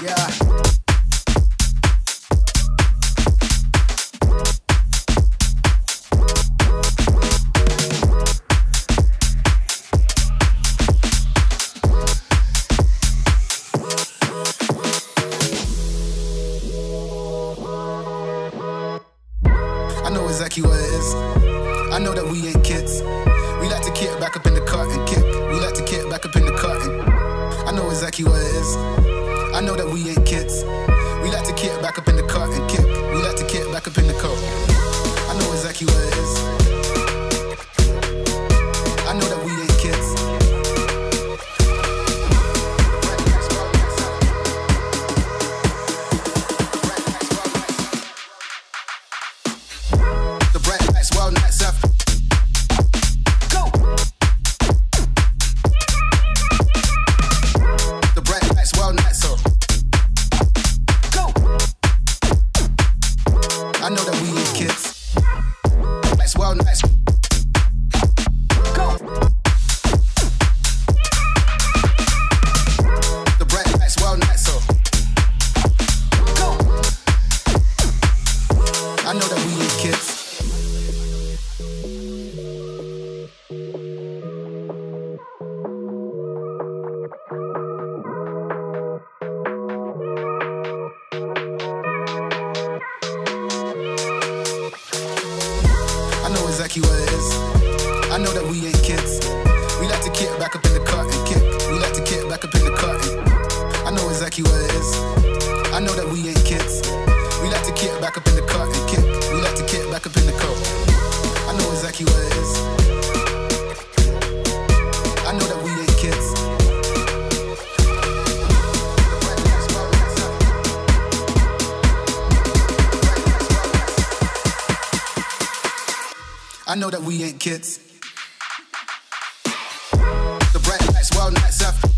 I know exactly what it is. I know that we ain't kids. We like to kick back up in the cart and kick. We like to kick back up in the cart and I know exactly what it is. I know that we ain't kids. We like to kick back up in the cart and kick. We like to kick back up in the cart. I know exactly what it is. I know that we ain't kids. The bright lights, wild nights up. Go. The bright lights, wild nights up. Go. I know that we ain't kids. Lights, wild nights. Go. The bright lights, wild nights up. Go. I know that we ain't kids. I know exactly what it is. I know that we ain't kids. We like to kick back up in the cart and kick. We like to kick back up in the cart and I know exactly what it is. I know that we ain't kids. We like to kick back up in the cart and kick. We like to kick back up in the cart. I know exactly what it is. I know that we ain't kids. I know that we ain't kids. The bright lights, wild nights after.